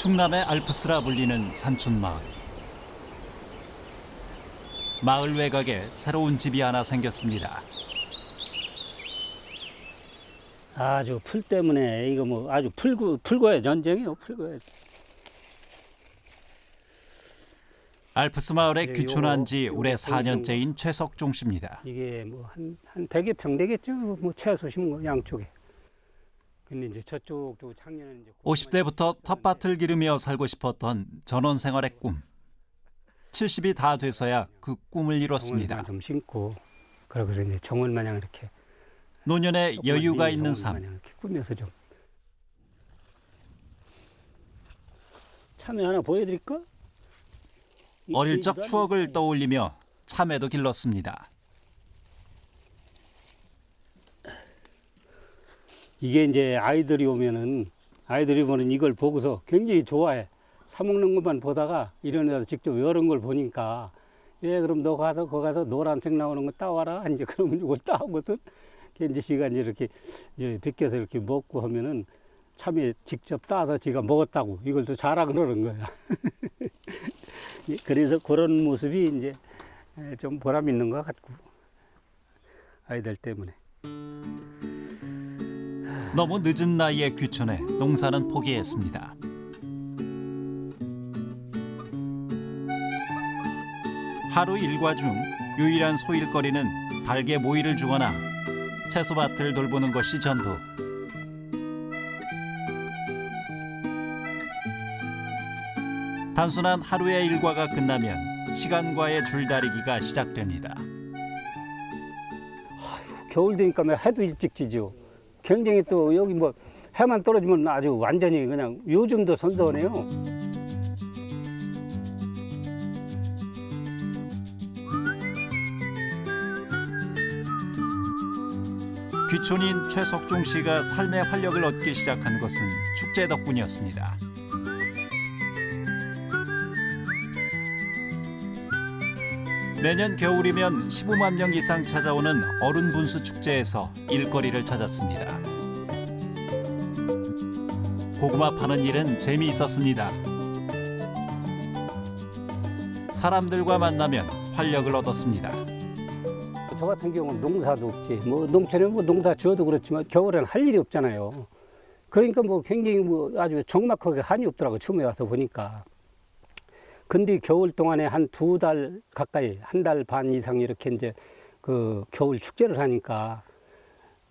충남의 알프스라 불리는 산촌마을. 마을 외곽에 새로운 집이 하나 생겼습니다. 아주 풀 때문에 이거 뭐 아주 풀고의 전쟁이요, 풀고의. 알프스 마을에 네, 귀촌한 지 요거 올해 보이는 4년째인 최석종 씨입니다. 이게 뭐 한 100여 평 되겠죠, 뭐 최소심 뭐 양쪽에. 근데 이제 저쪽도 작년에 이제 50대부터 텃밭을 기르며 살고 싶었던 전원 생활의 꿈. 70이 다 돼서야 그 꿈을 이뤘습니다. 정원만 좀 심고 그러고서 이제 정원 마냥 이렇게 노년에 여유가 있는 정원 삶. 마냥 이렇게 꾸며서 좀. 참외 하나 보여드릴까? 어릴 적 추억을 떠올리며 참외도 길렀습니다. 이게 이제 아이들이 오면은 이걸 보고서 굉장히 좋아해. 사 먹는 것만 보다가 이런 데서 직접 이런 걸 보니까 예 그럼 너 가서 거 가서 노란색 나오는 거 따와라. 이제 그러면 이걸 따오거든. 이제 지가 이제 이렇게 이제 벗겨서 이렇게 먹고 하면은 참외 직접 따서 지가 먹었다고 이걸 또 자라 그러는 거야. 그래서 그런 모습이 이제 좀 보람 있는 것 같고 아이들 때문에. 너무 늦은 나이에 귀촌해 농사는 포기했습니다. 하루 일과 중 유일한 소일거리는 닭에 모이를 주거나 채소밭을 돌보는 것이 전부. 단순한 하루의 일과가 끝나면 시간과의 줄다리기가 시작됩니다. 겨울 되니까 해도 일찍 지죠. 굉장히 또 여기 뭐 해만 떨어지면 아주 완전히 그냥 요즘도 선선해요. 귀촌인 최석종 씨가 삶의 활력을 얻기 시작한 것은 축제 덕분이었습니다. 매년 겨울이면 15만 명 이상 찾아오는 어른 분수 축제에서 일거리를 찾았습니다. 고구마 파는 일은 재미있었습니다. 사람들과 만나면 활력을 얻었습니다. 저 같은 경우는 농사도 없지. 뭐 농촌에 뭐 농사 지어도 그렇지만 겨울에는 할 일이 없잖아요. 그러니까 뭐 굉장히 뭐 아주 적막하게 한이 없더라고 처음에 와서 보니까. 근데 겨울 동안에 한 2달 가까이, 1달 반 이상 이렇게 이제 그 겨울 축제를 하니까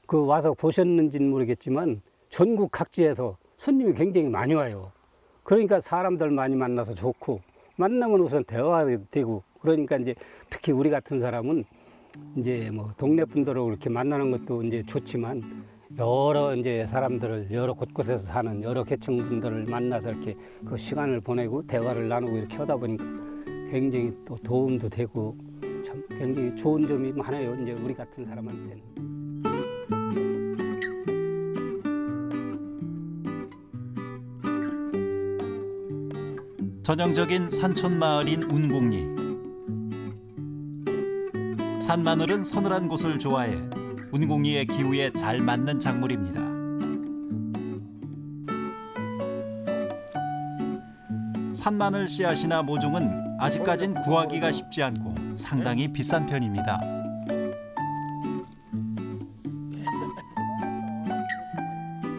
그 와서 보셨는지는 모르겠지만 전국 각지에서 손님이 굉장히 많이 와요. 그러니까 사람들 많이 만나서 좋고 만나면 우선 대화가 되고 그러니까 이제 특히 우리 같은 사람은 이제 뭐 동네 분들하고 이렇게 만나는 것도 이제 좋지만 여러 이제 사람들을 여러 곳곳에서 사는 여러 계층 분들을 만나서 이렇게 그 시간을 보내고 대화를 나누고 이렇게 하다 보니까 굉장히 또 도움도 되고 참 굉장히 좋은 점이 많아요. 이제 우리 같은 사람한테는. 전형적인 산촌 마을인 운곡리. 산마늘은 서늘한 곳을 좋아해 운곡리의 기후에 잘 맞는 작물입니다. 산마늘 씨앗이나 모종은 아직까진 구하기가 쉽지 않고 상당히 비싼 편입니다.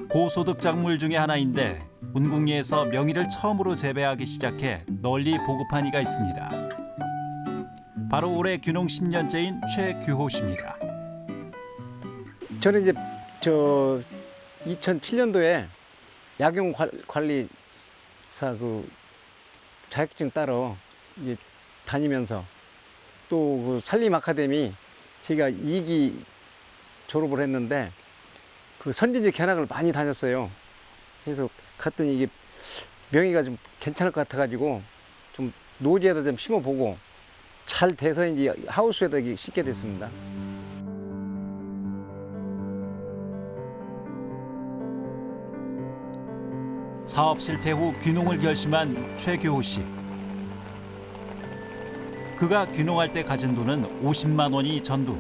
고소득 작물 중에 하나인데 운곡리에서 명이를 처음으로 재배하기 시작해 널리 보급한 이가 있습니다. 바로 올해 귀농 10년째인 최규호 씨입니다. 저는 이제 2007년도에 약용 관리사 그 자격증 따러 이제 다니면서 또 그 산림 아카데미 제가 2기 졸업을 했는데 그 선진지 견학을 많이 다녔어요. 그래서 갔더니 이게 명이가 좀 괜찮을 것 같아가지고 좀 노지에다 좀 심어보고 잘 돼서 이제 하우스에다 심게 됐습니다. 사업 실패 후 귀농을 결심한 최규호 씨. 그가 귀농할 때 가진 돈은 50만 원이 전부.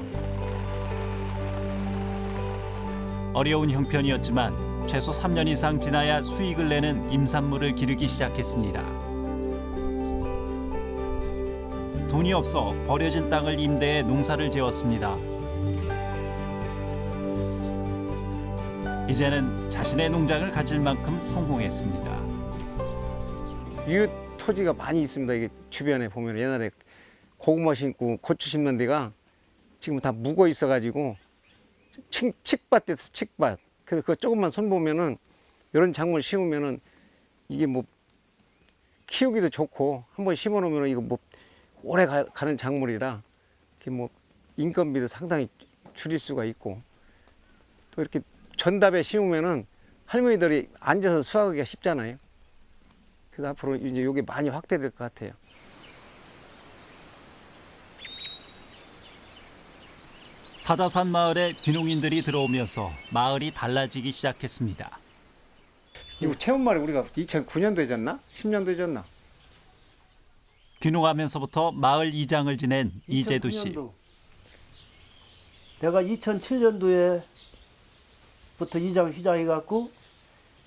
어려운 형편이었지만 최소 3년 이상 지나야 수익을 내는 임산물을 기르기 시작했습니다. 돈이 없어 버려진 땅을 임대해 농사를 지었습니다. 이제는 자신의 농장을 가질 만큼 성공했습니다. 이웃 토지가 많이 있습니다. 이게 주변에 보면 옛날에 고구마 심고 고추 심는 데가 지금 다 묵어 있어가지고 칡밭 됐어, 칡밭. 그래서 그 조금만 손 보면은 이런 작물 심으면은 이게 뭐 키우기도 좋고 한번 심어 놓으면 이거 뭐 오래 가는 작물이라 이렇게 뭐 인건비도 상당히 줄일 수가 있고 또 이렇게 전답에 심으면은 할머니들이 앉아서 수확하기가 쉽잖아요. 그래서 앞으로 이제 이게 많이 확대될 것 같아요. 사자산 마을에 귀농인들이 들어오면서 마을이 달라지기 시작했습니다. 이거 체험말이 우리가 2009년도에 졌나? 10년도에 졌나? 귀농하면서부터 마을 이장을 지낸 이재두 씨. 2009년도. 내가 2007년도에부터 이장 시작해갖고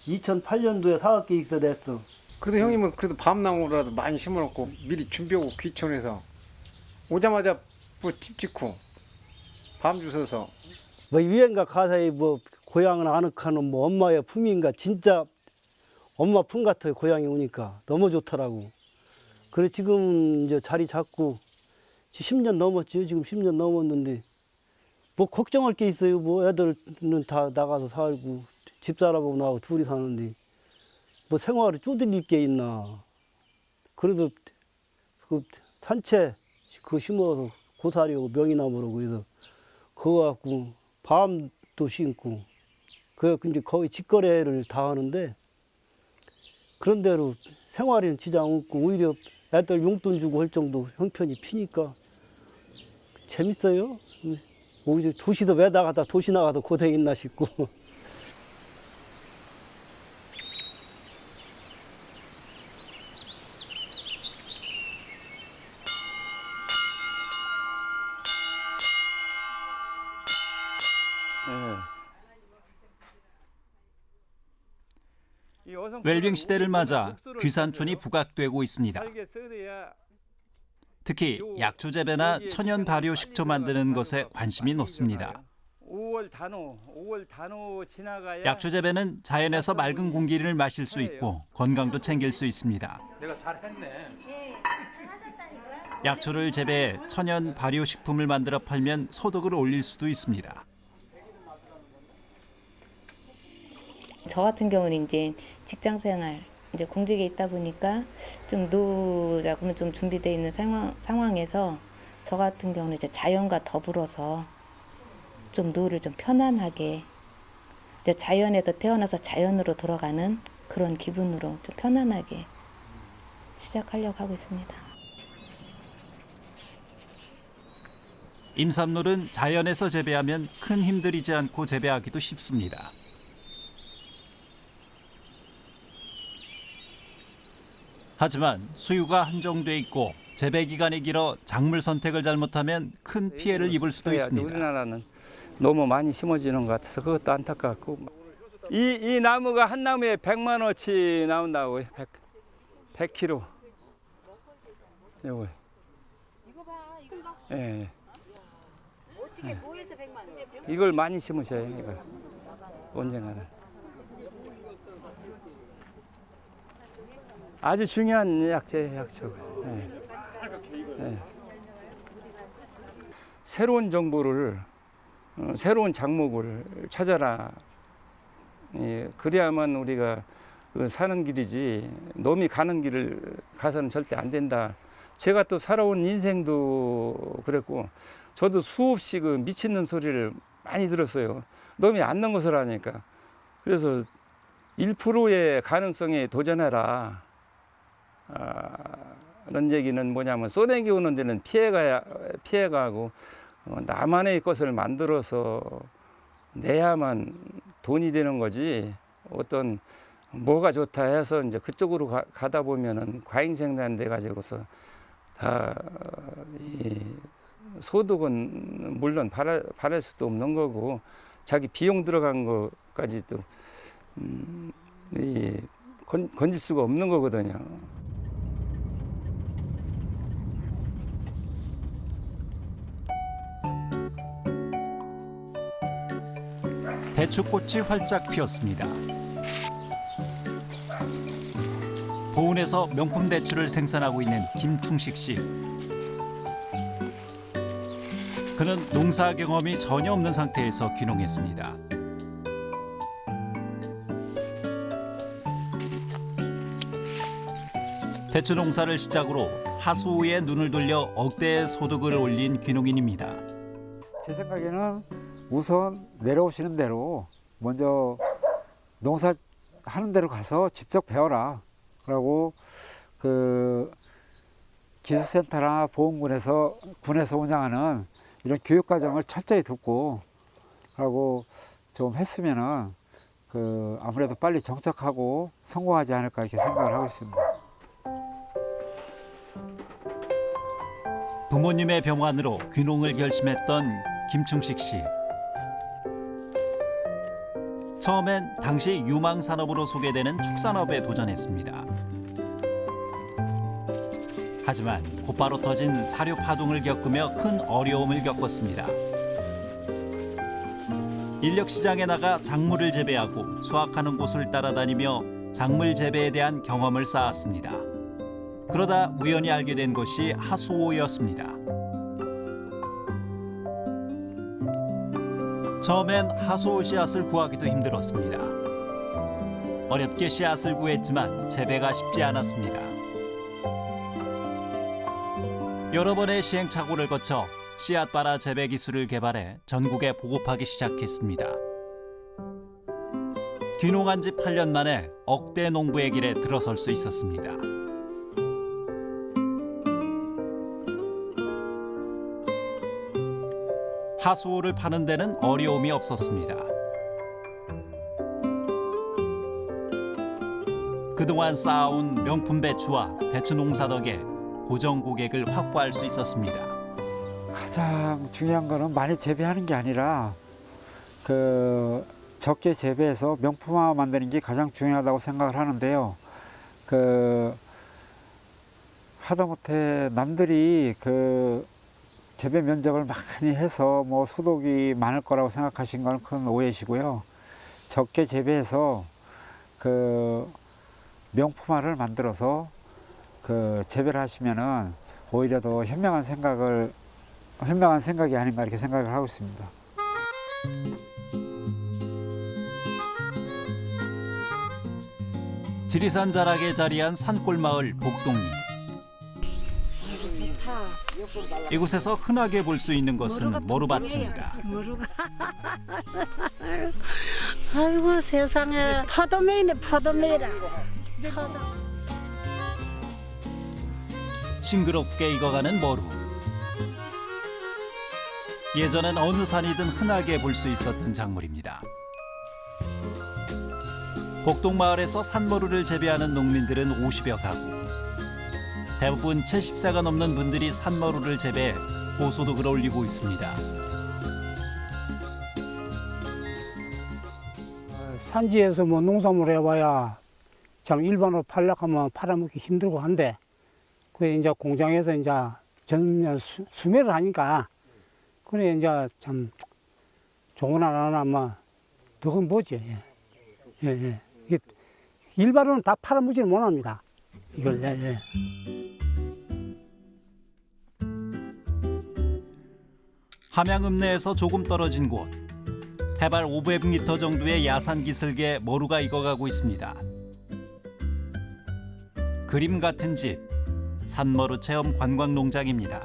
2008년도에 사업계획서 냈어. 그래도 형님은 그래도 밤나무라도 많이 심어놓고 미리 준비하고 귀촌해서 오자마자 뭐 집 짓고 밤 주워서 뭐 유행가 가사에 뭐 고향은 아늑하는 뭐 엄마의 품인가 진짜 엄마 품 같아요. 고향에 오니까 너무 좋더라고. 그래 지금 이제 자리 잡고 10년 넘었죠. 지금 10년 넘었는데 뭐 걱정할 게 있어요. 뭐 애들은 다 나가서 살고 집사람하고 나하고 둘이 사는데 뭐 생활을 쪼들릴 게 있나. 그래도 그 산채 그거 심어서 고사리하고 명이나무라고 그래서 그거 갖고 밤도 심고 그 이제 거의 직거래를 다 하는데 그런 대로 생활에는 지장 없고 오히려 애들 용돈 주고 할 정도 형편이 피니까 재밌어요. 오히려 도시도 왜 나가다 도시 나가서 고생했나 싶고. 웰빙 시대를 맞아 귀산촌이 부각되고 있습니다. 특히 약초 재배나 천연 발효 식초 만드는 것에 관심이 높습니다. 5월 단오 지나가야 약초 재배는 자연에서 맑은 공기를 마실 수 있고 건강도 챙길 수 있습니다. 내가 잘했네. 네, 잘하셨다니까요. 약초를 재배해 천연 발효 식품을 만들어 팔면 소득을 올릴 수도 있습니다. 저 같은 경우는 이제 직장 생활, 이제 공직에 있다 보니까 좀 노후 자금은 좀 준비되어 있는 상황에서 저 같은 경우는 이제 자연과 더불어서 좀 노후를 좀 편안하게 이제 자연에서 태어나서 자연으로 돌아가는 그런 기분으로 좀 편안하게 시작하려고 하고 있습니다. 임산물은 자연에서 재배하면 큰 힘 들이지 않고 재배하기도 쉽습니다. 하지만 수유가 한정돼 있고 재배 기간이 길어 작물 선택을 잘못하면 큰 피해를 입을 수도 있습니다. 우리나라는 너무 많이 심어지는 것 같아서 그것도 안타깝고 이 나무가 한 나무에 100만 원치 나온다고 100kg. 요거. 이거 봐, 이거 봐. 예. 어떻게 뭐해서 100만 원? 이걸 많이 심으셔요. 이걸 언젠가는. 아주 중요한 약초. 예. 예. 새로운 정보를 새로운 작목을 찾아라. 예, 그래야만 우리가 사는 길이지 놈이 가는 길을 가서는 절대 안 된다. 제가 또 살아온 인생도 그랬고 저도 수없이 그 미친놈 소리를 많이 들었어요. 놈이 안 넣은 것을 하니까. 그래서 1%의 가능성에 도전해라. 그런 얘기는 뭐냐면 쏘내기 오는 데는 피해가고 나만의 것을 만들어서 내야만 돈이 되는 거지. 어떤 뭐가 좋다 해서 이제 그쪽으로 가다 보면은 과잉생산 돼 가지고서 다 이 소득은 물론 바랄 수도 없는 거고 자기 비용 들어간 것까지도 건질 수가 없는 거거든요. 대추꽃이 활짝 피었습니다. 보은에서 명품 대추를 생산하고 있는 김충식 씨. 그는 농사 경험이 전혀 없는 상태에서 귀농했습니다. 대추 농사를 시작으로 하수오에 눈을 돌려 억대의 소득을 올린 귀농인입니다. 제 생각에는 우선 내려오시는 대로 먼저 농사 하는 대로 가서 직접 배워라 라고 그 기술센터나 보험군에서 군에서 운영하는 이런 교육 과정을 철저히 듣고 하고 좀 했으면은 그 아무래도 빨리 정착하고 성공하지 않을까 이렇게 생각을 하고 있습니다. 부모님의 병환으로 귀농을 결심했던 김충식 씨. 처음엔 당시 유망산업으로 소개되는 축산업에 도전했습니다. 하지만 곧바로 터진 사료 파동을 겪으며 큰 어려움을 겪었습니다. 인력 시장에 나가 작물을 재배하고 수확하는 곳을 따라다니며 작물 재배에 대한 경험을 쌓았습니다. 그러다 우연히 알게 된 것이 하수오였습니다. 처음엔 하수오 씨앗을 구하기도 힘들었습니다. 어렵게 씨앗을 구했지만 재배가 쉽지 않았습니다. 여러 번의 시행착오를 거쳐 씨앗바라 재배 기술을 개발해 전국에 보급하기 시작했습니다. 귀농한 지 8년 만에 억대 농부의 길에 들어설 수 있었습니다. 하수오를 파는 데는 어려움이 없었습니다. 그동안 쌓아온 명품 배추와 대추 농사 덕에 고정 고객을 확보할 수 있었습니다. 가장 중요한 거는 많이 재배하는 게 아니라 그 적게 재배해서 명품화 만드는 게 가장 중요하다고 생각을 하는데요. 그 하다못해 남들이 그 재배 면적을 많이 해서 뭐 소득이 많을 거라고 생각하신 건 큰 오해시고요. 적게 재배해서 그 명품화를 만들어서 그 재배를 하시면은 오히려 더 현명한 생각이 아닌가 이렇게 생각을 하고 있습니다. 지리산 자락에 자리한 산골마을 복동리. 이곳에서 흔하게 볼 수 있는 것은 머루밭입니다. 아이고 세상에 포도매이네 포도매라. 싱그럽게 익어가는 머루. 예전엔 어느 산이든 흔하게 볼 수 있었던 작물입니다. 복동마을에서 산머루를 재배하는 농민들은 50여 가구. 대부분 70세가 넘는 분들이 산머루를 재배해 고소득을 올리고 있습니다. 산지에서 뭐 농사물 해봐야 참 일반으로 팔려고 하면 팔아먹기 힘들고 한데 그래 이제 공장에서 이제 전면 수매를 하니까 그래 이제 참 좋은 하나 아마 더큰 보지. 예. 이게 일반으로는 다 팔아먹지는 못합니다. 이걸 예. 함양 읍내에서 조금 떨어진 곳. 해발 500m 정도의 야산 기슭에 머루가 익어가고 있습니다. 그림 같은 집, 산머루 체험 관광 농장입니다.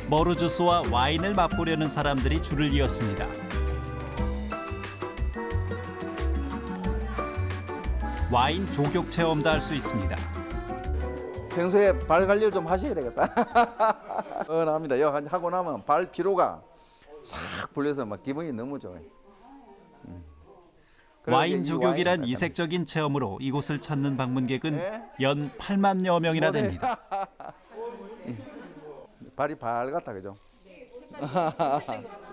머루 주스와 와인을 맛보려는 사람들이 줄을 이었습니다. 와인 조격 체험도 할 수 있습니다. 평소에 발 관리를 좀 하셔야 되겠다. 합니다. 이거 하고 나면 발 피로가 싹 풀려서 막 기분이 너무 좋아요. 와인 조격이란 이색적인 체험으로 이곳을 찾는 방문객은 연 8만여 명이나 됩니다. 발이 밝았다 그죠?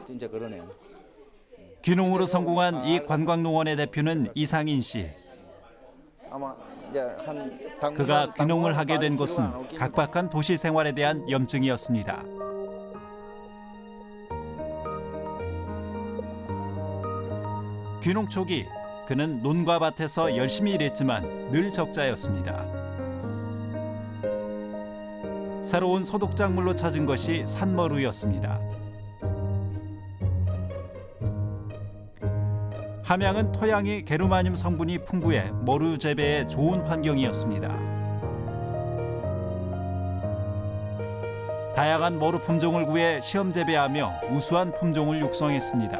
진짜 그러네요. 귀농으로 성공한 이 관광농원의 대표는 이상인 씨. 아마 이제 한 그가 귀농을 하게 된 곳은 각박한 도시 생활에 대한 염증이었습니다. 귀농 초기 그는 논과 밭에서 열심히 일했지만 늘 적자였습니다. 새로운 소독작물로 찾은 것이 산머루였습니다. 함양은 토양이 게르마늄 성분이 풍부해 머루 재배에 좋은 환경이었습니다. 다양한 머루 품종을 구해 시험 재배하며 우수한 품종을 육성했습니다.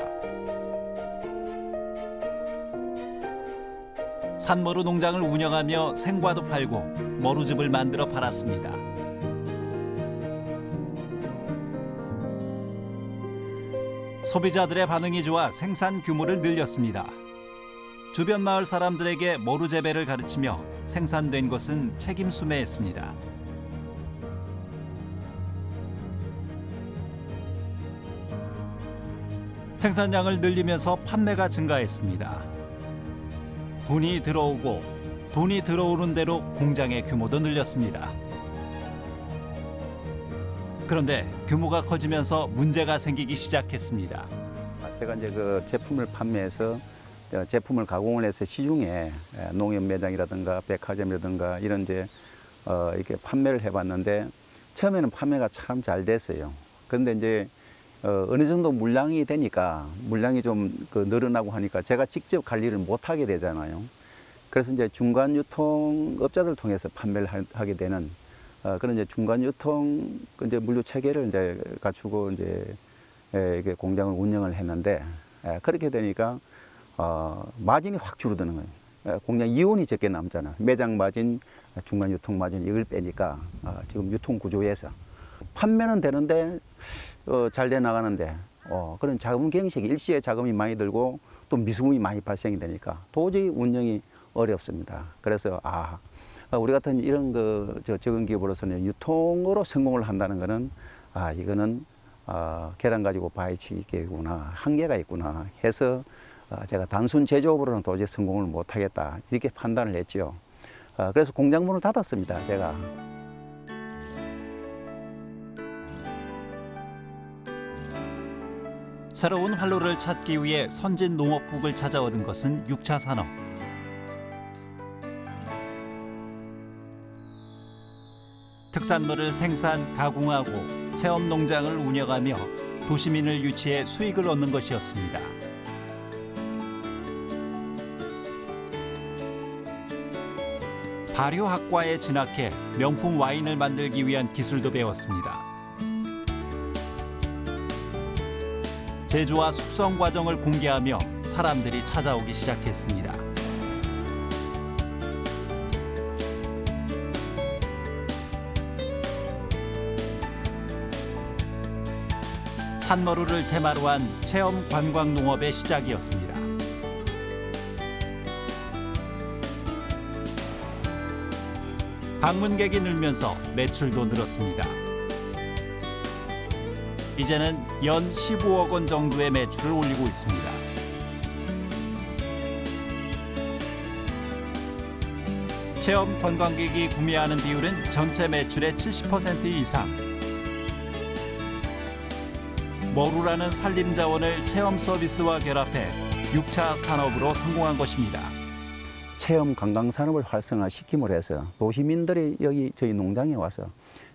산머루 농장을 운영하며 생과도 팔고 머루즙을 만들어 팔았습니다. 소비자들의 반응이 좋아 생산 규모를 늘렸습니다. 주변 마을 사람들에게 머루 재배를 가르치며 생산된 것은 책임 수매했습니다. 생산량을 늘리면서 판매가 증가했습니다. 돈이 들어오고 돈이 들어오는 대로 공장의 규모도 늘렸습니다. 그런데 규모가 커지면서 문제가 생기기 시작했습니다. 제가 이제 그 제품을 판매해서 제품을 가공을 해서 시중에 농협 매장이라든가 백화점이라든가 이런 이제 이렇게 판매를 해봤는데 처음에는 판매가 참 잘 됐어요. 그런데 이제 어느 정도 물량이 되니까 물량이 좀 늘어나고 하니까 제가 직접 관리를 못 하게 되잖아요. 그래서 이제 중간 유통업자들 통해서 판매를 하게 되는 그런 이제 중간 유통 이제 물류 체계를 이제 갖추고 이제 이게 공장을 운영을 했는데 그렇게 되니까 마진이 확 줄어드는 거예요. 공장 이윤이 적게 남잖아. 매장 마진, 중간 유통 마진 이걸 빼니까 지금 유통 구조에서 판매는 되는데 잘 돼 나가는데 그런 자금 경색이 일시에 자금이 많이 들고 또 미수금이 많이 발생이 되니까 도저히 운영이 어렵습니다. 그래서 우리 같은 이런 적은 기업으로서는 유통으로 성공을 한다는 거는 이거는 계란 가지고 바위치기구나, 한계가 있구나 해서 제가 단순 제조업으로는 도저히 성공을 못 하겠다 이렇게 판단을 했죠. 그래서 공장 문을 닫았습니다. 제가. 새로운 활로를 찾기 위해 선진 농업국을 찾아 얻은 것은 6차 산업. 특산물을 생산, 가공하고 체험 농장을 운영하며 도시민을 유치해 수익을 얻는 것이었습니다. 발효학과에 진학해 명품 와인을 만들기 위한 기술도 배웠습니다. 제조와 숙성 과정을 공개하며 사람들이 찾아오기 시작했습니다. 산머루를 테마로 한 체험 관광 농업의 시작이었습니다. 방문객이 늘면서 매출도 늘었습니다. 이제는 연 15억 원 정도의 매출을 올리고 있습니다. 체험 관광객이 구매하는 비율은 전체 매출의 70% 이상. 머루라는 산림 자원을 체험 서비스와 결합해 6차 산업으로 성공한 것입니다. 체험 관광 산업을 활성화시킴으로 해서 도시민들이 여기 저희 농장에 와서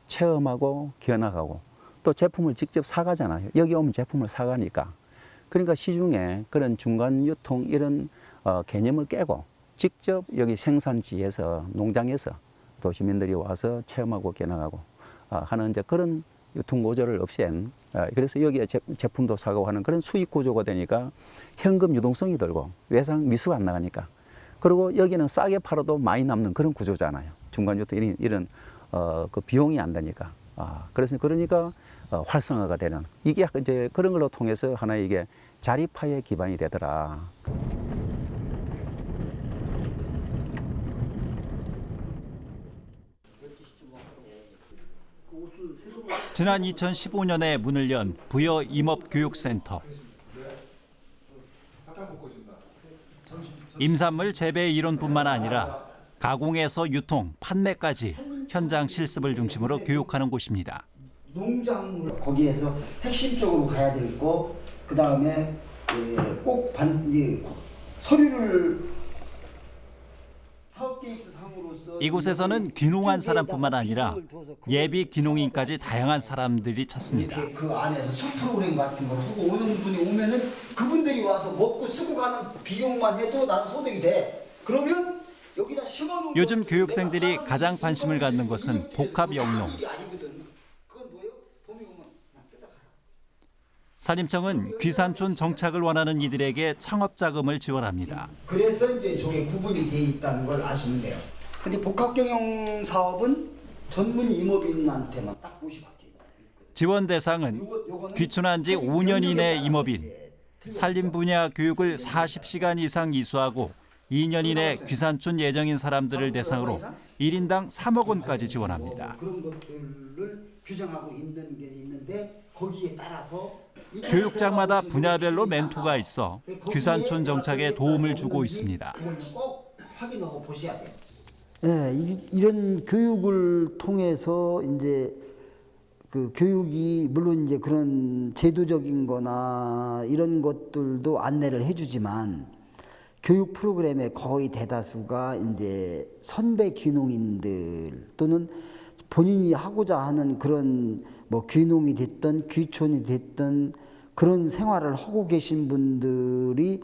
체험하고 견학하고 또 제품을 직접 사가잖아요. 여기 오면 제품을 사가니까. 그러니까 시중에 그런 중간 유통 이런 개념을 깨고 직접 여기 생산지에서 농장에서 도시민들이 와서 체험하고 견학하고 하는 이제 그런 유통 구조를 없앤 그래서 여기에 제품도 사고 하는 그런 수익 구조가 되니까 현금 유동성이 들고 외상 미수가 안 나가니까 그리고 여기는 싸게 팔아도 많이 남는 그런 구조잖아요. 중간 유통 이런 그 비용이 안 되니까 그러니까 활성화가 되는 이게 이제 그런 걸로 통해서 하나의 이게 자립화의 기반이 되더라. 지난 2015년에 문을 연 부여 임업교육센터. 임산물 재배 이론뿐만 아니라 가공에서 유통, 판매까지 현장 실습을 중심으로 교육하는 곳입니다. 농작물 거기에서 핵심적으로 가야 되고 그 다음에 꼭 서류를 사업계획서상으로서 이곳에서는 귀농한 사람뿐만 아니라 예비 귀농인까지 다양한 사람들이 찾습니다. 그 안에서 숲 프로그램 같은 걸 하고 오는 분이 오면은 그분들이 와서 먹고 쓰고 가는 비용만 해도 나는 소득이 돼. 그러면 여기다 심어놓은 요즘 교육생들이 가장 관심을 갖는 것은 복합 영농. 산림청은 귀산촌 정착을 원하는 이들에게 창업 자금을 지원합니다. 그래서 이제 저게 구분이 돼 있다는 걸 아시면 돼요. 근데 복합경영 사업은 전문 임업인한테만 딱 50%. 지원 대상은 귀촌한 지 5년 이내 임업인, 산림 분야 교육을 40시간 이상 이수하고 2년 이내 귀산촌 예정인 사람들을 대상으로 1인당 3억 원까지 지원합니다. 그런 것들을 규정하고 있는 게 있는데 거기에 따라서 교육장마다 분야별로 멘토가 있어 귀산촌 정착에 도움을 주고 있습니다. 꼭 확인하고 보셔야 돼요. 네, 이런 교육을 통해서 이제 그 교육이 물론 이제 그런 제도적인 거나 이런 것들도 안내를 해주지만 교육 프로그램의 거의 대다수가 이제 선배 귀농인들 또는 본인이 하고자 하는 그런 뭐 귀농이 됐든 귀촌이 됐든 그런 생활을 하고 계신 분들이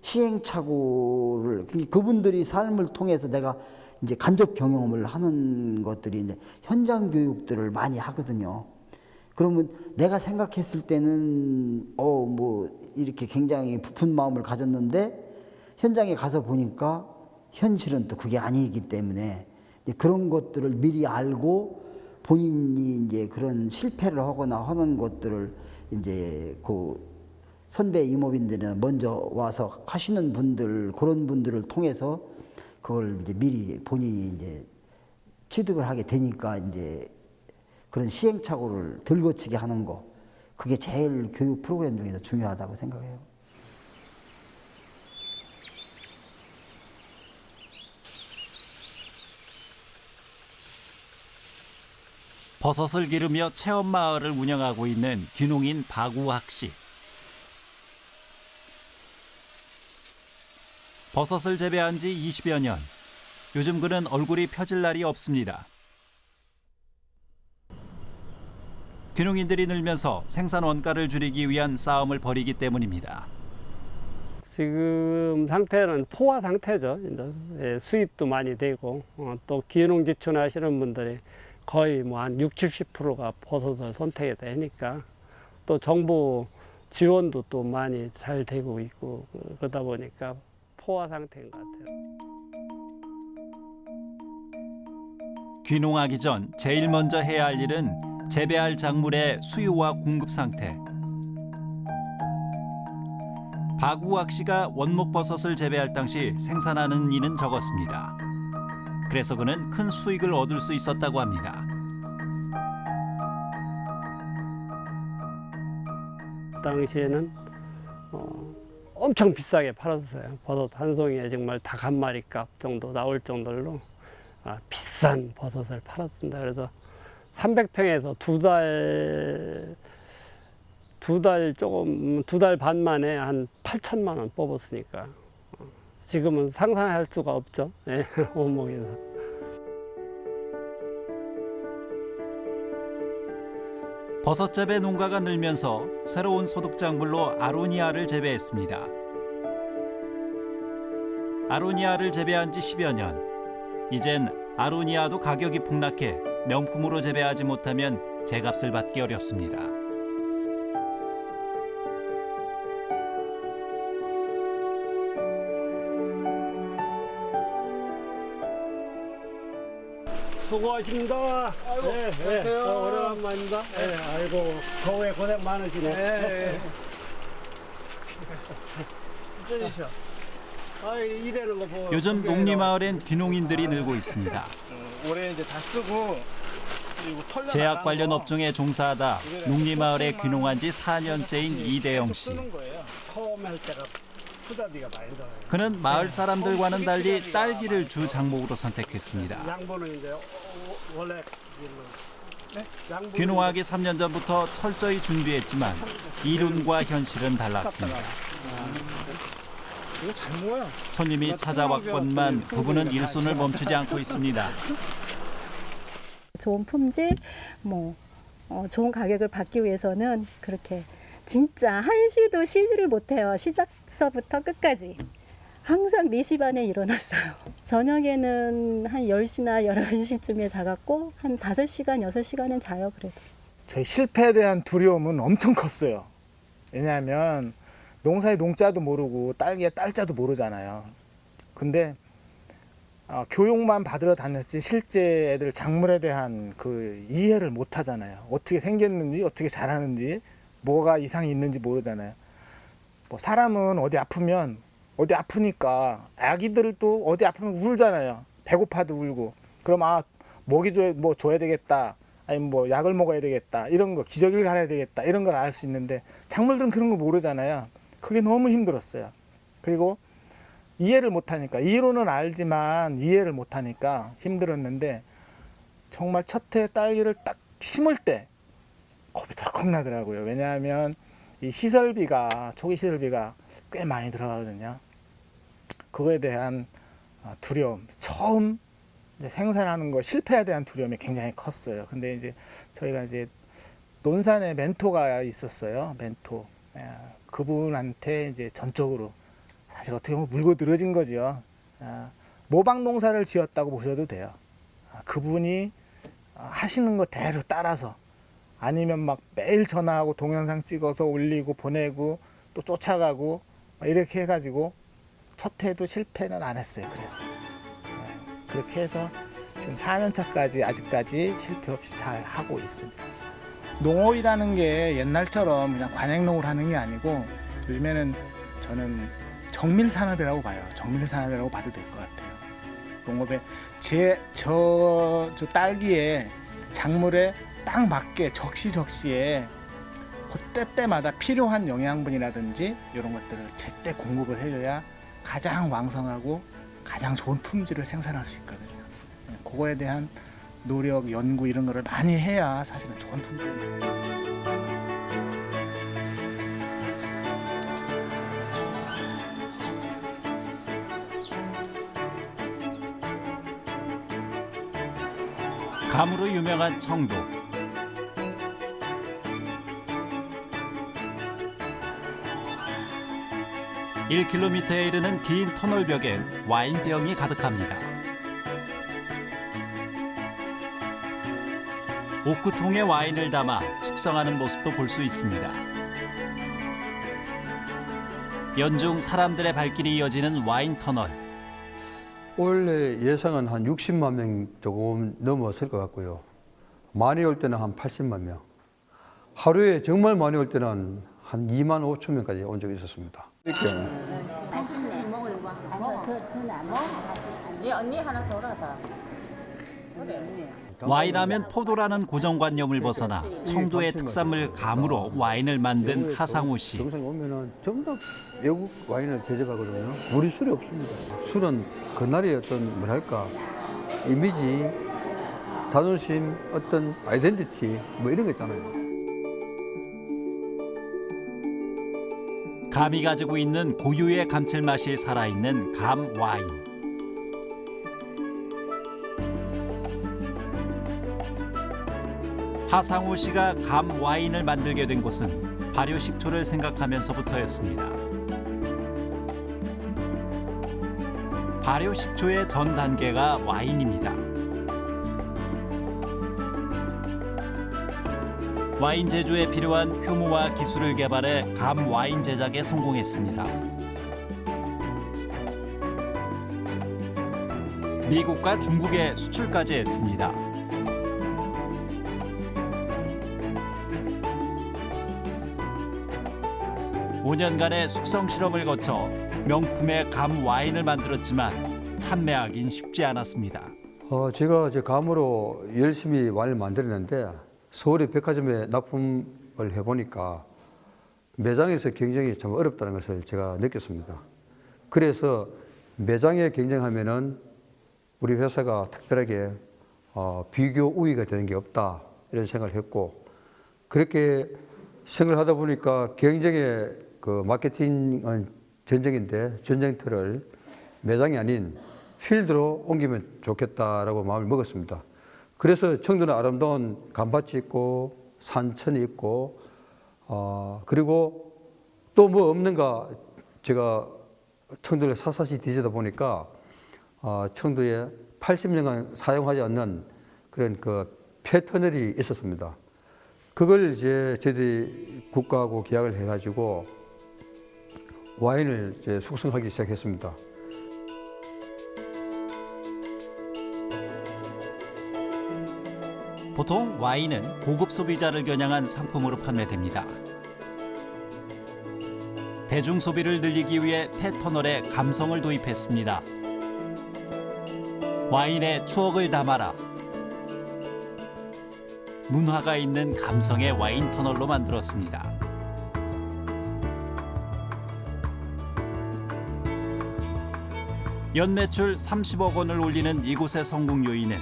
시행착오를 그분들이 삶을 통해서 내가 이제 간접 경험을 하는 것들이 이제 현장 교육들을 많이 하거든요. 그러면 내가 생각했을 때는 뭐 이렇게 굉장히 부푼 마음을 가졌는데 현장에 가서 보니까 현실은 또 그게 아니기 때문에 그런 것들을 미리 알고 본인이 이제 그런 실패를 하거나 하는 것들을 이제 그 선배 임업인들은 먼저 와서 하시는 분들 그런 분들을 통해서 그걸 이제 미리 본인이 이제 취득을 하게 되니까 이제 그런 시행착오를 덜 거치게 하는 거 그게 제일 교육 프로그램 중에서 중요하다고 생각해요. 버섯을 기르며 체험마을을 운영하고 있는 귀농인 박우학 씨. 버섯을 재배한 지 20여 년. 요즘 그는 얼굴이 펴질 날이 없습니다. 귀농인들이 늘면서 생산 원가를 줄이기 위한 싸움을 벌이기 때문입니다. 지금 상태는 포화 상태죠. 이제 수입도 많이 되고 또 귀농 귀촌하시는 분들이 거의 뭐 한 60~70%가 버섯을 선택이 되니까 또 정부 지원도 또 많이 잘 되고 있고 그러다 보니까 포화 상태인 것 같아요. 귀농하기 전 제일 먼저 해야 할 일은 재배할 작물의 수요와 공급 상태. 박우학 씨가 원목버섯을 재배할 당시 생산하는 인은 적었습니다. 그래서 그는 큰 수익을 얻을 수 있었다고 합니다. 당시에는 엄청 비싸게 팔았어요. 버섯 한 송이에 정말 닭 한 마리 값 정도 나올 정도로 비싼 버섯을 팔았습니다. 그래서 300평에서 두 달 반 만에 한 8천만 원 뽑았으니까 지금은 상상할 수가 없죠. 네, 원목에서. 버섯 재배 농가가 늘면서 새로운 소득 작물로 아로니아를 재배했습니다. 아로니아를 재배한 지 10여 년. 이젠 아로니아도 가격이 폭락해 명품으로 재배하지 못하면 제값을 받기 어렵습니다. 수고하십니다. 아이고, 네, 오래간만입니다. 네, 아이고, 겨우에 고생 많으시네. 네. 어쩌시죠? 일하는 거 보고. 요즘 농리마을엔 귀농인들이 늘고 있습니다. 올해 이제 다 쓰고 제약 관련 업종에 종사하다 농리마을에 귀농한 지 4년째인 이대영 씨. 처음에 할 때가 후다디가 많이 들어요. 그는 마을 사람들과는 달리 딸기를 주 장목으로 선택했습니다. 양보는 이제 원래 귀농하기 3년 전부터 철저히 준비했지만 이론과 현실은 달랐습니다. 이거 잘 모아요. 손님이 찾아왔건만 부부는 일손을 멈추지 않고 있습니다. 좋은 품질, 좋은 가격을 받기 위해서는 그렇게 진짜 한시도 쉬지를 못해요. 시작서부터 끝까지. 항상 4시 반에 일어났어요. 저녁에는 한 10시나 11시쯤에 자갖고 한 5시간, 6시간은 자요, 그래도. 저희 실패에 대한 두려움은 엄청 컸어요. 왜냐하면 농사의 농자도 모르고 딸기의 딸자도 모르잖아요. 근데 교육만 받으러 다녔지 실제 애들 작물에 대한 그 이해를 못 하잖아요. 어떻게 생겼는지, 어떻게 자라는지, 뭐가 이상이 있는지 모르잖아요. 뭐 사람은 어디 아프면 어디 아프니까 아기들도 어디 아프면 울잖아요. 배고파도 울고. 그럼 먹이 줘야 되겠다. 아니면 뭐 약을 먹어야 되겠다. 이런 거 기저귀를 갈아야 되겠다. 이런 걸 알 수 있는데 작물들은 그런 거 모르잖아요. 그게 너무 힘들었어요. 그리고 이해를 못하니까 이론은 알지만 이해를 못하니까 힘들었는데 정말 첫 해 딸기를 딱 심을 때 겁이 덜컥 나더라고요. 왜냐하면 이 시설비가 초기 시설비가 꽤 많이 들어가거든요. 그거에 대한 두려움, 처음 이제 생산하는 거 실패에 대한 두려움이 굉장히 컸어요. 근데 이제 저희가 이제 논산에 멘토가 있었어요. 멘토. 그분한테 이제 전적으로 사실 어떻게 보면 물고 늘어진 거죠. 모방 농사를 지었다고 보셔도 돼요. 그분이 하시는 거 대로 따라서 아니면 막 매일 전화하고 동영상 찍어서 올리고 보내고 또 쫓아가고 이렇게 해가지고 첫 해도 실패는 안 했어요. 그래서 그렇게 해서 지금 4년 차까지 아직까지 실패 없이 잘 하고 있습니다. 농업이라는 게 옛날처럼 그냥 관행농을 하는 게 아니고 요즘에는 저는 정밀산업이라고 봐요. 정밀산업이라고 봐도 될 것 같아요. 농업에 저 딸기에 작물에 딱 맞게 적시에 그때마다 필요한 영양분이라든지 이런 것들을 제때 공급을 해줘야 가장 왕성하고 가장 좋은 품질을 생산할 수 있거든요. 그거에 대한 노력, 연구 이런 거를 많이 해야 사실은 좋은 품질을. 감으로 유명한 청도. (1km에) 이르는 긴 터널벽엔 와인병이 가득합니다. 오크통에 와인을 담아 숙성하는 모습도 볼 수 있습니다. 연중 사람들의 발길이 이어지는 와인 터널. 원래 예상은 한 60만 명 조금 넘었을 것 같고요. 많이 올 때는 한 80만 명. 하루에 정말 많이 올 때는 한 2만 5천 명까지 온 적이 있었습니다. 언니 하나 줘라. 와인하면 포도라는 고정관념을 벗어나 청도의 특산물 감으로 와인을 만든 하상우 씨. 정상에 오면은 전부 다 외국 와인을 대접하거든요. 우리 술이 없습니다. 술은 그날의 어떤 뭐랄까 이미지, 자존심, 어떤 아이덴티티 뭐 이런 거 있잖아요. 감이 가지고 있는 고유의 감칠맛이 살아있는 감 와인. 하상우 씨가 감 와인을 만들게 된 곳은 발효식초를 생각하면서부터였습니다. 발효식초의 전 단계가 와인입니다. 와인 제조에 필요한 효모와 기술을 개발해 감 와인 제작에 성공했습니다. 미국과 중국에 수출까지 했습니다. (5년간의) 숙성 실험을 거쳐 명품의 감 와인을 만들었지만 판매하긴 쉽지 않았습니다. 제가 이제 감으로 열심히 와인을 만들었는데 서울의 백화점에 납품을 해보니까 매장에서 경쟁이 참 어렵다는 것을 제가 느꼈습니다. 그래서 매장에 경쟁하면은 우리 회사가 특별하게 비교 우위가 되는 게 없다 이런 생각을 했고, 그렇게 생각을 하다 보니까 경쟁의 그 마케팅은 전쟁인데 전쟁터를 매장이 아닌 필드로 옮기면 좋겠다라고 마음을 먹었습니다. 그래서 청도는 아름다운 감밭이 있고 산천이 있고 그리고 또 뭐 없는가, 제가 청도를 샅샅이 뒤지다 보니까 청도에 80년간 사용하지 않는 그런 그 폐터널이 있었습니다. 그걸 이제 저희들이 국가하고 계약을 해가지고 와인을 이제 숙성하기 시작했습니다. 보통 와인은 고급 소비자를 겨냥한 상품으로 판매됩니다. 대중 소비를 늘리기 위해 폐터널에 감성을 도입했습니다. 와인에 추억을 담아라. 문화가 있는 감성의 와인 터널로 만들었습니다. 연매출 30억 원을 올리는 이곳의 성공 요인은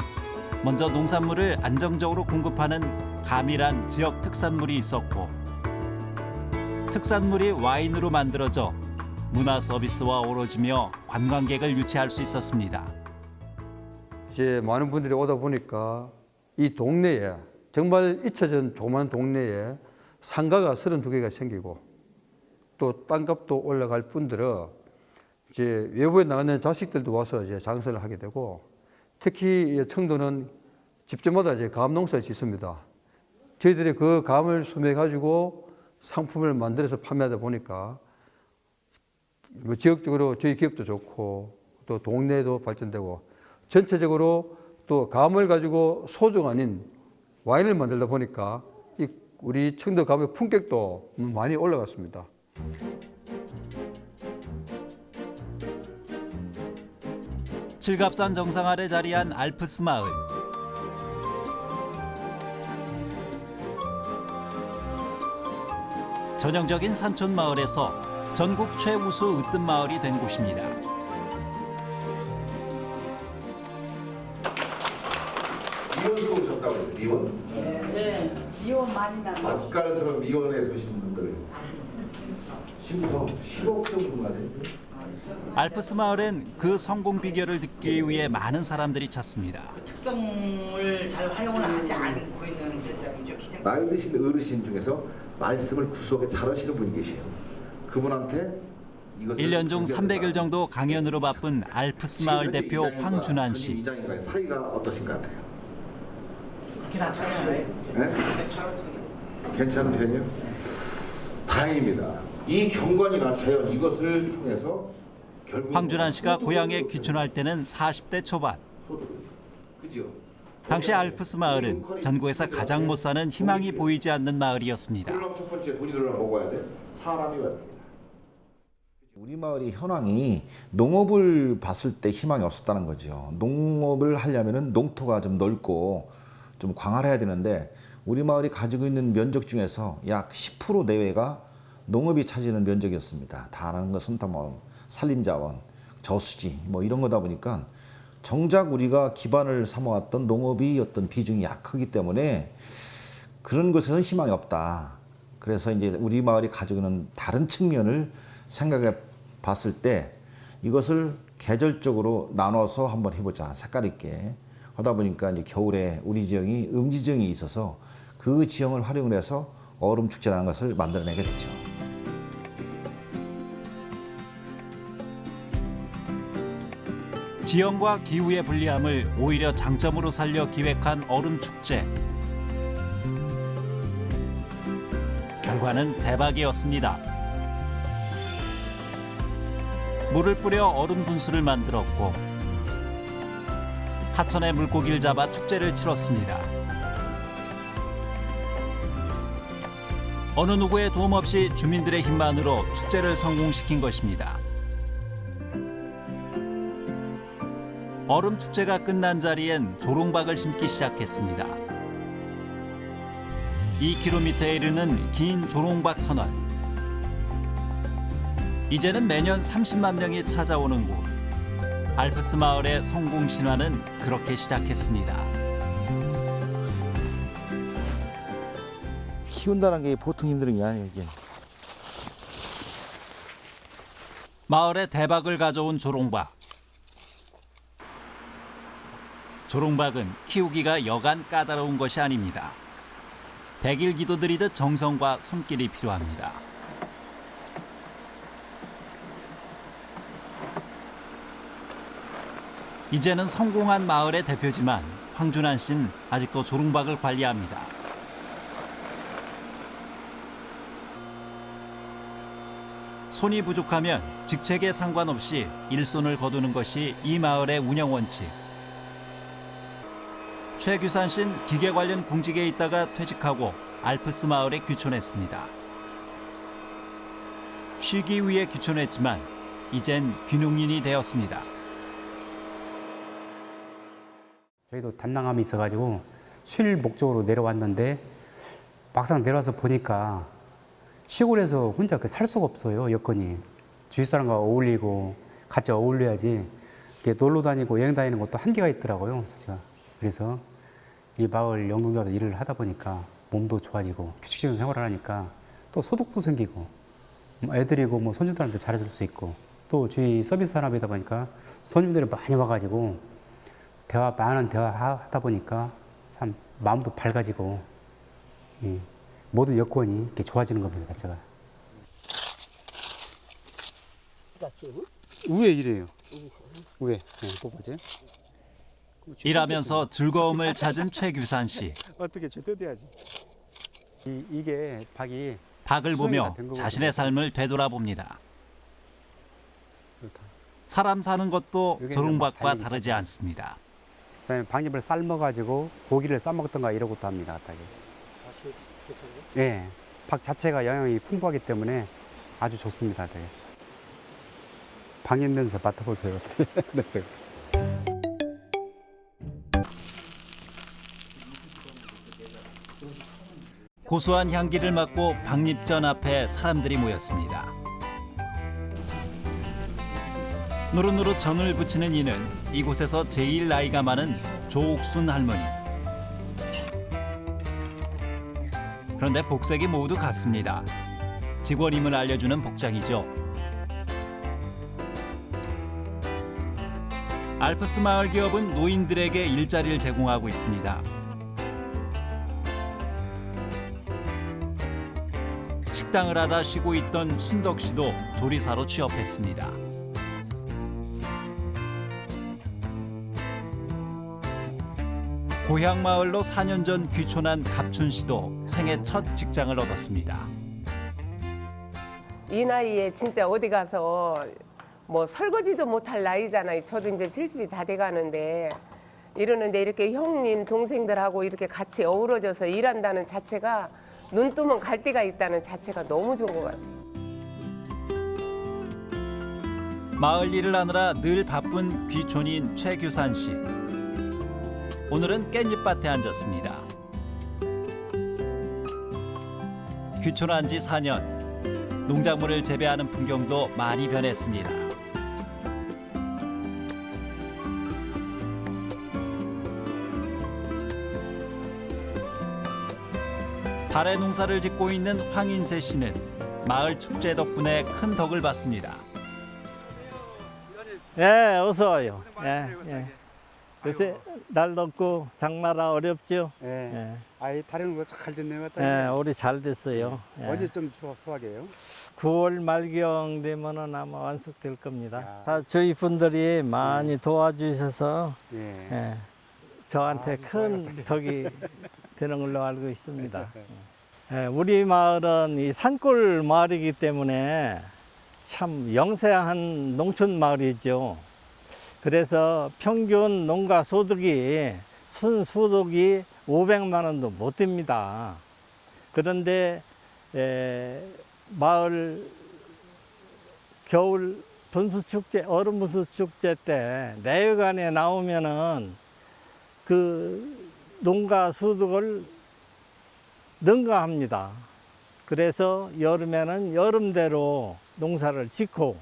먼저 농산물을 안정적으로 공급하는 가밀한 지역 특산물이 있었고, 특산물이 와인으로 만들어져 문화 서비스와 어우러지며 관광객을 유치할 수 있었습니다. 이제 많은 분들이 오다 보니까 이 동네에, 정말 잊혀진 조그만 동네에 상가가 32개가 생기고 또 땅값도 올라갈 뿐더러 이제 외부에 나가는 자식들도 와서 이제 장사를 하게 되고, 특히 청도는 집집마다 이제 감 농사를 짓습니다. 저희들이 그 감을 수매해 가지고 상품을 만들어서 판매하다 보니까 뭐 지역적으로 저희 기업도 좋고 또 동네도 발전되고, 전체적으로 또 감을 가지고 소주가 아닌 와인을 만들다 보니까 우리 청도 감의 품격도 많이 올라갔습니다. 칠갑산 정상 아래 자리한 알프스 마을. 전형적인 산촌 마을에서 전국 최우수 으뜸 마을이 된 곳입니다. 미원수 오셨다고 했어요. 미원. 네, 미원 많이 나요. 맛깔스러운 미원에서 오신 분들. 신부가 10억 정도가 돼요. 알프스 마을엔 그 성공 비결을 듣기 위해 많은 사람들이 찾습니다. 특성을 잘 활용을 하지 않고 있는 실장이죠. 나이 드신 어르신 중에서 말씀을 구수하게 잘하시는 분이 계세요. 그분한테 1년 중 300일 정도 강연으로 바쁜 알프스 마을 대표 황준환 씨. 이장님과의 사이가 어떠신가 같아요? 괜찮아요. 네? 괜찮은 편이요? 다행입니다. 이 경관이나 자연 이것을 통해서 황준환 씨가 고향에 귀촌할 때는 40대 초반. 당시 알프스 마을은 전국에서 가장 못 사는 희망이 보이지 않는 마을이었습니다. 그럼 첫 번째 본인을 먹어야 돼. 사람이 와야 돼. 우리 마을의 현황이 농업을 봤을 때 희망이 없었다는 거죠. 농업을 하려면 농토가 좀 넓고 좀 광활해야 되는데 우리 마을이 가지고 있는 면적 중에서 약 10% 내외가 농업이 차지하는 면적이었습니다. 다른 것은 다 뭐 산림자원, 저수지 뭐 이런 거다 보니까 정작 우리가 기반을 삼아왔던 농업이 어떤 비중이 약하기 때문에 그런 것에서는 희망이 없다. 그래서 이제 우리 마을이 가지고 있는 다른 측면을 생각해 봤을 때 이것을 계절적으로 나눠서 한번 해보자. 색깔 있게 하다 보니까 이제 겨울에 우리 지역이 음지정이 있어서 그 지형을 활용을 해서 얼음 축제라는 것을 만들어내게 됐죠. 지형과 기후의 불리함을 오히려 장점으로 살려 기획한 얼음 축제. 결과는 대박이었습니다. 물을 뿌려 얼음 분수를 만들었고 하천에 물고기를 잡아 축제를 치렀습니다. 어느 누구의 도움 없이 주민들의 힘만으로 축제를 성공시킨 것입니다. 얼음 축제가 끝난 자리엔 조롱박을 심기 시작했습니다. 2km에 이르는 긴 조롱박 터널. 이제는 매년 30만 명이 찾아오는 곳. 알프스 마을의 성공 신화는 그렇게 시작했습니다. 키운다는 게 보통 힘든 게 아니에요, 이게. 마을에 대박을 가져온 조롱박. 조롱박은 키우기가 여간 까다로운 것이 아닙니다. 백일 기도 드리듯 정성과 손길이 필요합니다. 이제는 성공한 마을의 대표지만 황준환 씨는 아직도 조롱박을 관리합니다. 손이 부족하면 직책에 상관없이 일손을 거두는 것이 이 마을의 운영 원칙. 최규산 씨는 기계 관련 공직에 있다가 퇴직하고 알프스 마을에 귀촌했습니다. 쉬기 위해 귀촌했지만 이젠 귀농인이 되었습니다. 저희도 단lang함이 있어가지고 쉴 목적으로 내려왔는데 막상 내려와서 보니까 시골에서 혼자 살 수가 없어요. 여건이. 주위 사람과 어울리고 같이 어울려야지 놀러 다니고 여행 다니는 것도 한계가 있더라고요. 제가. 그래서 이 마을 영농자로 일을 하다 보니까 몸도 좋아지고 규칙적인 생활을 하니까 또 소득도 생기고 애들이고 뭐 손주들한테 잘해줄 수 있고 또 주위 서비스 산업이다 보니까 손님들이 많이 와가지고 많은 대화 하다 보니까 참 마음도 밝아지고 모든 여건이 이렇게 좋아지는 겁니다, 자체가. 위에 이래요. 위에 뽑아줘요. 일하면서 즐거움을 찾은 최규산 씨. 어떻게 제대로 돼야지. 이게 박이 박을 보며 자신의 삶을 되돌아봅니다. 사람 사는 것도 조롱박과 다르지 않습니다. 그다음에 박잎을 삶아가지고 고기를 싸먹던가 이런 것도 합니다. 네, 박 자체가 영양이 풍부하기 때문에 아주 좋습니다. 되게. 박잎 냄새 맡아보세요. 냄새. 고소한 향기를 맡고 박립전 앞에 사람들이 모였습니다. 노릇노릇 전을 붙이는 이는 이곳에서 제일 나이가 많은 조옥순 할머니. 그런데 복색이 모두 같습니다. 직원임을 알려주는 복장이죠. 알프스 마을 기업은 노인들에게 일자리를 제공하고 있습니다. 식당을 하다 쉬고 있던 순덕 씨도 조리사로 취업했습니다. 고향 마을로 4년 전 귀촌한 갑춘 씨도 생애 첫 직장을 얻었습니다. 이 나이에 진짜 어디 가서 뭐 설거지도 못할 나이잖아요. 저도 이제 70이 다 돼가는데 이러는데 이렇게 형님 동생들하고 이렇게 같이 어우러져서 일한다는 자체가 눈 뜨면 갈 데가 있다는 자체가 너무 좋은 것 같아요. 마을 일을 하느라 늘 바쁜 귀촌인 최규산 씨. 오늘은 깻잎밭에 앉았습니다. 귀촌한 지 4년. 농작물을 재배하는 풍경도 많이 변했습니다. 달에 농사를 짓고 있는 황인세 씨는 마을 축제 덕분에 큰 덕을 받습니다. 예, 어서 와요. 예. 요새 날 덥고 장마라 어렵죠. 예. 아이 다리는 거 잘 됐네요. 예, 올해 잘 됐어요. 예. 언제쯤 수확해요? 9월 말경 되면은 아마 완숙될 겁니다. 다 저희 분들이 많이 도와주셔서 예, 저한테 큰 덕이 되는 걸로 알고 있습니다. 예, 우리 마을은 이 산골 마을이기 때문에 참 영세한 농촌 마을이죠. 그래서 평균 농가 소득이 순소득이 500만 원도 못 됩니다. 그런데 마을 겨울 분수축제, 얼음분수축제 때 내외관에 나오면은 그 농가 소득을 능가합니다. 그래서 여름에는 여름대로 농사를 짓고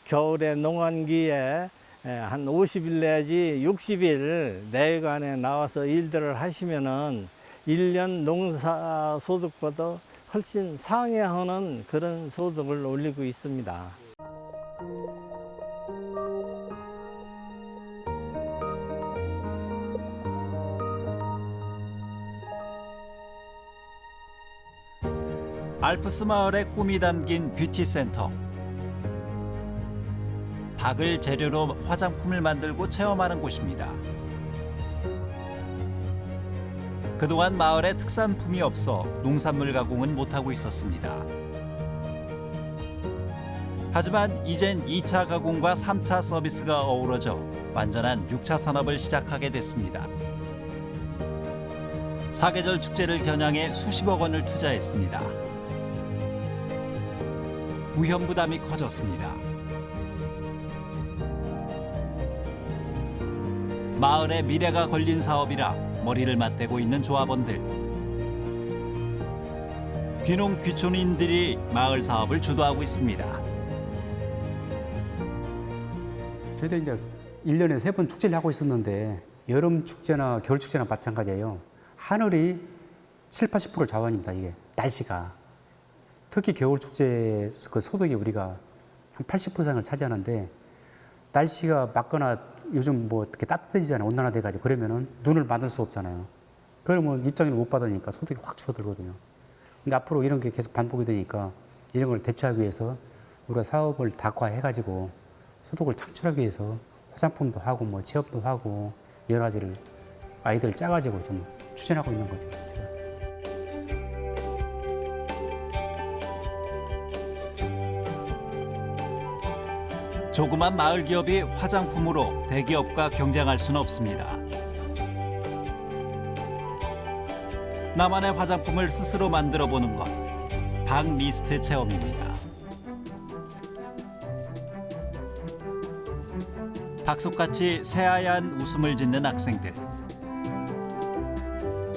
겨울에 농한기에 한 50일 내지 60일 내외관에 나와서 일들을 하시면은 1년 농사 소득보다 훨씬 상회하는 그런 소득을 올리고 있습니다. 알프스 마을의 꿈이 담긴 뷰티센터. 박을 재료로 화장품을 만들고 체험하는 곳입니다. 그동안 마을에 특산품이 없어 농산물 가공은 못하고 있었습니다. 하지만 이젠 2차 가공과 3차 서비스가 어우러져 완전한 6차 산업을 시작하게 됐습니다. 사계절 축제를 겨냥해 수십억 원을 투자했습니다. 위험 부담이 커졌습니다. 마을의 미래가 걸린 사업이라 머리를 맞대고 있는 조합원들. 귀농 귀촌인들이 마을 사업을 주도하고 있습니다. 저희도 이제 1년에 3번 축제를 하고 있었는데 여름 축제나 겨울 축제나 마찬가지예요. 하늘이 70~80%를 좌우합니다. 이게 날씨가. 특히 겨울 축제 그 소득이 우리가 한 80% 이상을 차지하는데 날씨가 맑거나 요즘 뭐 어떻게 따뜻해지잖아요. 온난화 돼가지고 그러면은 눈을 받을 수 없잖아요. 그러면 입장료를 못 받으니까 소득이 확 줄어들거든요. 근데 앞으로 이런 게 계속 반복이 되니까 이런 걸 대처하기 위해서 우리가 사업을 다과해가지고 소득을 창출하기 위해서 화장품도 하고 뭐 체험도 하고 여러 가지를 아이들 짜가지고 좀 추진하고 있는 거죠. 제가. 조그만 마을 기업이 화장품으로 대기업과 경쟁할 수는 없습니다. 나만의 화장품을 스스로 만들어 보는 것, 박미스트 체험입니다. 박속같이 새하얀 웃음을 짓는 학생들.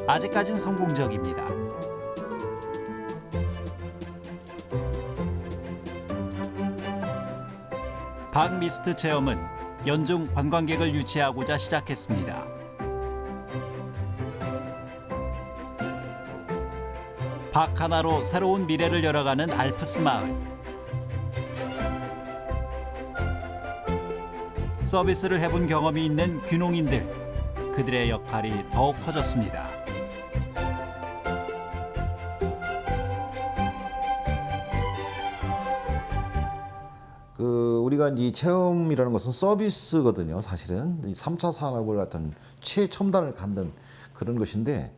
아직까진 성공적입니다. 박미스트 체험은 연중 관광객을 유치하고자 시작했습니다. 박 하나로 새로운 미래를 열어가는 알프스 마을. 서비스를 해본 경험이 있는 귀농인들, 그들의 역할이 더욱 커졌습니다. 우리가 이 체험이라는 것은 서비스거든요. 사실은 3차 산업을 어떤 최첨단을 갖는 그런 것인데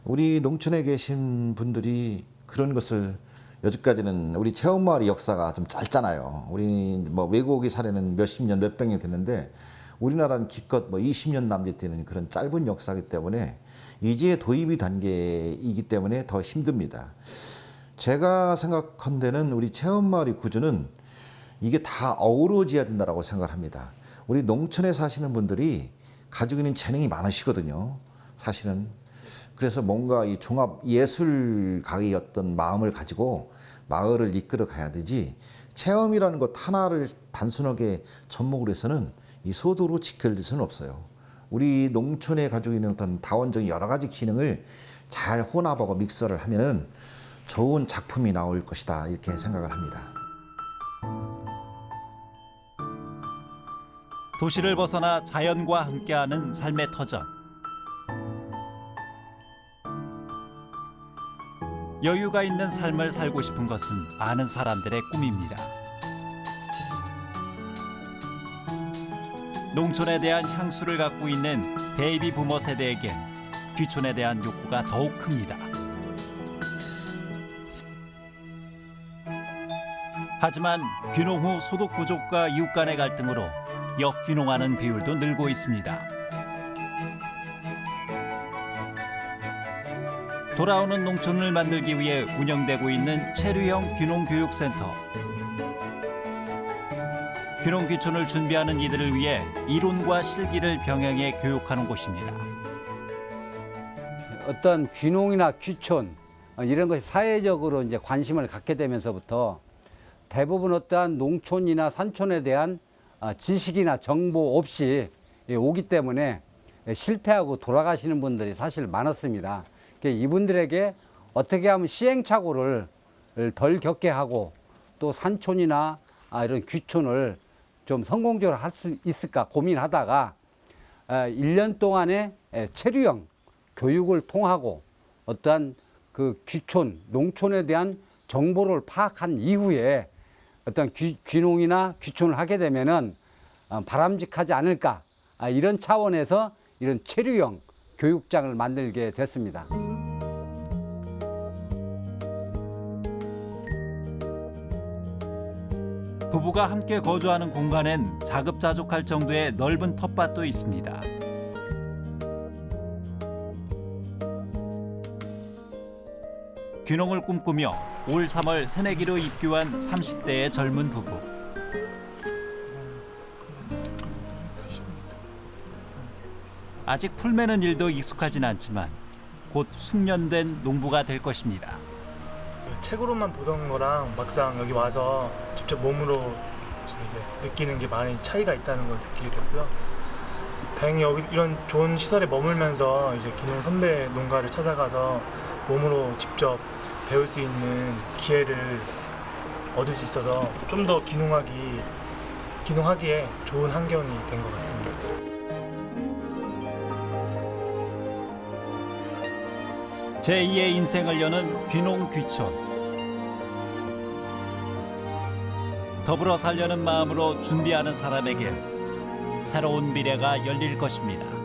우리 농촌에 계신 분들이 그런 것을 여지까지는 우리 체험마을의 역사가 좀 짧잖아요. 우리 뭐 외국의 사례는 몇십 년, 몇백 년 됐는데 우리나라는 기껏 뭐 20년 남짓 되는 그런 짧은 역사이기 때문에 이제 도입이 단계이기 때문에 더 힘듭니다. 제가 생각한 데는 우리 체험마을의 구조는 이게 다 어우러져야 된다고 생각합니다. 우리 농촌에 사시는 분들이 가지고 있는 재능이 많으시거든요. 사실은. 그래서 뭔가 이 종합 예술가의 어떤 마음을 가지고 마을을 이끌어 가야 되지 체험이라는 것 하나를 단순하게 접목을 해서는 이 소도로 지켜질 수는 없어요. 우리 농촌에 가지고 있는 어떤 다원적인 여러 가지 기능을 잘 혼합하고 믹서를 하면은 좋은 작품이 나올 것이다 이렇게 생각을 합니다. 도시를 벗어나 자연과 함께하는 삶의 터전. 여유가 있는 삶을 살고 싶은 것은 많은 사람들의 꿈입니다. 농촌에 대한 향수를 갖고 있는 베이비 부머 세대에겐 귀촌에 대한 욕구가 더욱 큽니다. 하지만 귀농 후 소득 부족과 이웃 간의 갈등으로 역귀농하는 비율도 늘고 있습니다. 돌아오는 농촌을 만들기 위해 운영되고 있는 체류형 귀농교육센터. 귀농 귀촌을 준비하는 이들을 위해 이론과 실기를 병행해 교육하는 곳입니다. 어떤 귀농이나 귀촌 이런 것이 사회적으로 이제 관심을 갖게 되면서부터 대부분 어떠한 농촌이나 산촌에 대한 지식이나 정보 없이 오기 때문에 실패하고 돌아가시는 분들이 사실 많았습니다. 이분들에게 어떻게 하면 시행착오를 덜 겪게 하고 또 산촌이나 이런 귀촌을 좀 성공적으로 할 수 있을까 고민하다가 1년 동안의 체류형 교육을 통하고 어떠한 그 귀촌, 농촌에 대한 정보를 파악한 이후에 어떤 귀농이나 귀촌을 하게 되면은 바람직하지 않을까 이런 차원에서 이런 체류형 교육장을 만들게 됐습니다. 부부가 함께 거주하는 공간엔 자급자족할 정도의 넓은 텃밭도 있습니다. 귀농을 꿈꾸며 올 3월 새내기로 입교한 30대의 젊은 부부. 아직 풀 매는 일도 익숙하진 않지만 곧 숙련된 농부가 될 것입니다. 책으로만 보던 거랑 막상 여기 와서 직접 몸으로 이제 느끼는 게 많이 차이가 있다는 걸 느끼게 됐고요. 다행히 여기 이런 좋은 시설에 머물면서 이제 귀농 선배 농가를 찾아가서 몸으로 직접 배울 수 있는 기회를 얻을 수 있어서 좀 더 귀농하기에 좋은 환경이 된 것 같습니다. 제2의 인생을 여는 귀농 귀촌. 더불어 살려는 마음으로 준비하는 사람에겐 새로운 미래가 열릴 것입니다.